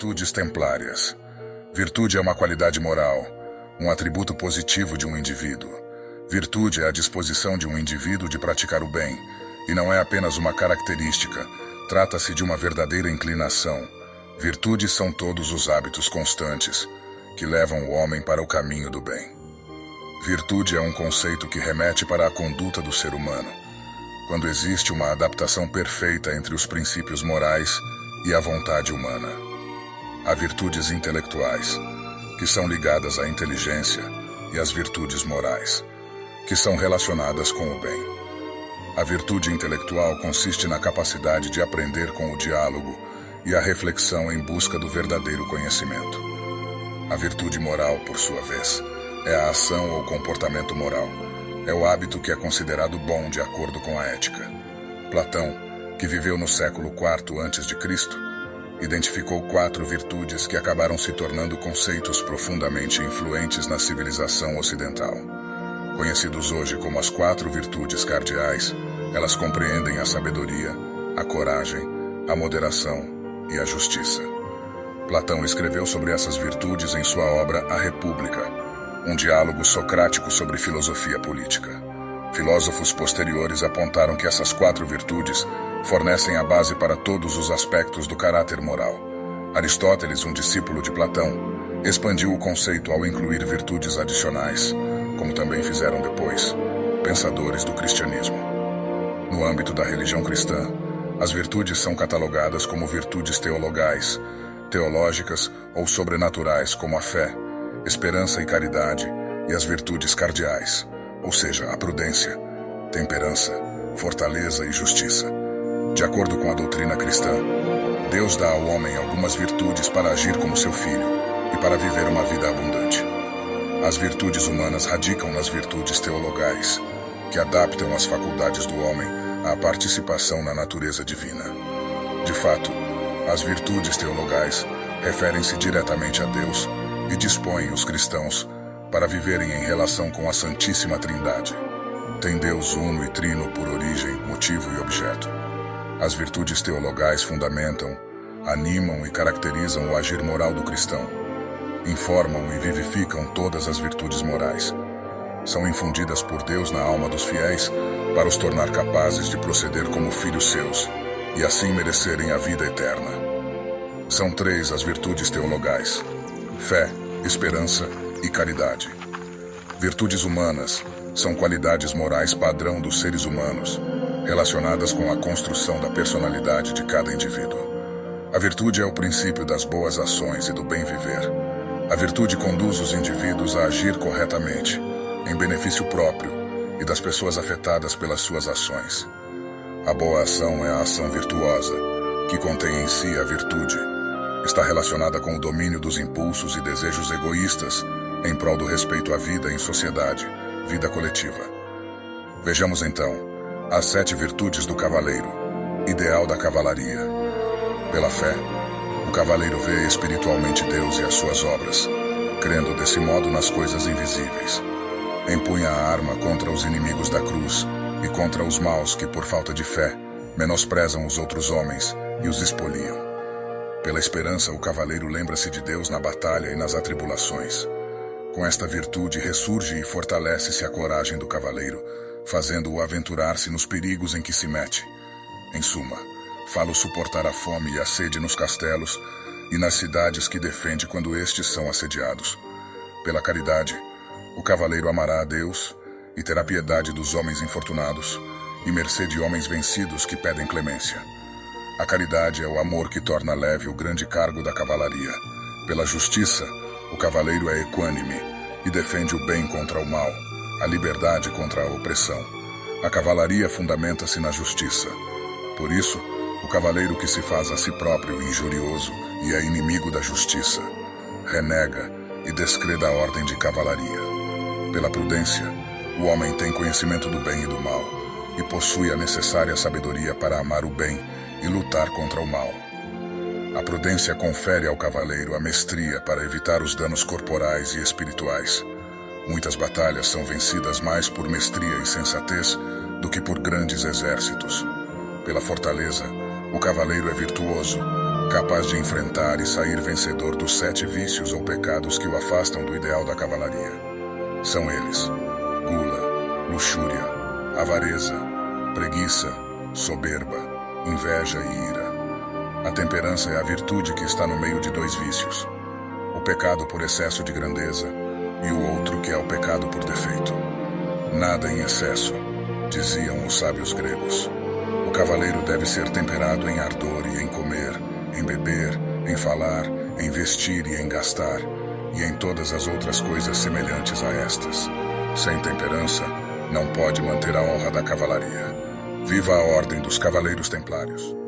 Virtudes templárias. Virtude é uma qualidade moral, um atributo positivo de um indivíduo. Virtude é a disposição de um indivíduo de praticar o bem, e não é apenas uma característica, trata-se de uma verdadeira inclinação. Virtudes são todos os hábitos constantes que levam o homem para o caminho do bem. Virtude é um conceito que remete para a conduta do ser humano, quando existe uma adaptação perfeita entre os princípios morais e a vontade humana. Há virtudes intelectuais, que são ligadas à inteligência, e as virtudes morais, que são relacionadas com o bem. A virtude intelectual consiste na capacidade de aprender com o diálogo e a reflexão em busca do verdadeiro conhecimento. A virtude moral, por sua vez, é a ação ou comportamento moral. É o hábito que é considerado bom de acordo com a ética. Platão, que viveu no século IV a.C., identificou 4 virtudes que acabaram se tornando conceitos profundamente influentes na civilização ocidental. Conhecidos hoje como as 4 virtudes cardeais, elas compreendem a sabedoria, a coragem, a moderação e a justiça. Platão escreveu sobre essas virtudes em sua obra A República, um diálogo socrático sobre filosofia política. Filósofos posteriores apontaram que essas 4 virtudes fornecem a base para todos os aspectos do caráter moral. Aristóteles, um discípulo de Platão, expandiu o conceito ao incluir virtudes adicionais, como também fizeram depois pensadores do cristianismo. No âmbito da religião cristã, as virtudes são catalogadas como virtudes teologais, teológicas ou sobrenaturais, como a fé, esperança e caridade, e as virtudes cardeais, ou seja, a prudência, temperança, fortaleza e justiça. De acordo com a doutrina cristã, Deus dá ao homem algumas virtudes para agir como seu filho e para viver uma vida abundante. As virtudes humanas radicam nas virtudes teologais, que adaptam as faculdades do homem à participação na natureza divina. De fato, as virtudes teologais referem-se diretamente a Deus e dispõem os cristãos para viverem em relação com a Santíssima Trindade. Tem Deus uno e trino por origem, motivo e objeto. As virtudes teologais fundamentam, animam e caracterizam o agir moral do cristão. Informam e vivificam todas as virtudes morais. São infundidas por Deus na alma dos fiéis para os tornar capazes de proceder como filhos seus e assim merecerem a vida eterna. São 3 as virtudes teologais: fé, esperança e caridade. Virtudes humanas são qualidades morais padrão dos seres humanos, relacionadas com a construção da personalidade de cada indivíduo. A virtude é o princípio das boas ações e do bem viver. A virtude conduz os indivíduos a agir corretamente, em benefício próprio e das pessoas afetadas pelas suas ações. A boa ação é a ação virtuosa, que contém em si a virtude. Está relacionada com o domínio dos impulsos e desejos egoístas em prol do respeito à vida em sociedade, vida coletiva. Vejamos então as 7 virtudes do cavaleiro, ideal da cavalaria. Pela fé, o cavaleiro vê espiritualmente Deus e as suas obras, crendo desse modo nas coisas invisíveis. Empunha a arma contra os inimigos da cruz e contra os maus que, por falta de fé, menosprezam os outros homens e os expoliam. Pela esperança, o cavaleiro lembra-se de Deus na batalha e nas atribulações. Com esta virtude ressurge e fortalece-se a coragem do cavaleiro, fazendo-o aventurar-se nos perigos em que se mete. Em suma, fala-o suportar a fome e a sede nos castelos e nas cidades que defende quando estes são assediados. Pela caridade, o cavaleiro amará a Deus e terá piedade dos homens infortunados e mercê de homens vencidos que pedem clemência. A caridade é o amor que torna leve o grande cargo da cavalaria. Pela justiça, o cavaleiro é equânime e defende o bem contra o mal, a liberdade contra a opressão. A cavalaria fundamenta-se na justiça. Por isso, o cavaleiro que se faz a si próprio injurioso e é inimigo da justiça, renega e descreda a ordem de cavalaria. Pela prudência, o homem tem conhecimento do bem e do mal e possui a necessária sabedoria para amar o bem e lutar contra o mal. A prudência confere ao cavaleiro a mestria para evitar os danos corporais e espirituais. Muitas batalhas são vencidas mais por mestria e sensatez do que por grandes exércitos. Pela fortaleza, o cavaleiro é virtuoso, capaz de enfrentar e sair vencedor dos 7 vícios ou pecados que o afastam do ideal da cavalaria. São eles: gula, luxúria, avareza, preguiça, soberba, inveja e ira. A temperança é a virtude que está no meio de 2 vícios: o pecado por excesso de grandeza e o outro que é o pecado por defeito. Nada em excesso, diziam os sábios gregos. O cavaleiro deve ser temperado em ardor e em comer, em beber, em falar, em vestir e em gastar, e em todas as outras coisas semelhantes a estas. Sem temperança, não pode manter a honra da cavalaria. Viva a Ordem dos Cavaleiros Templários!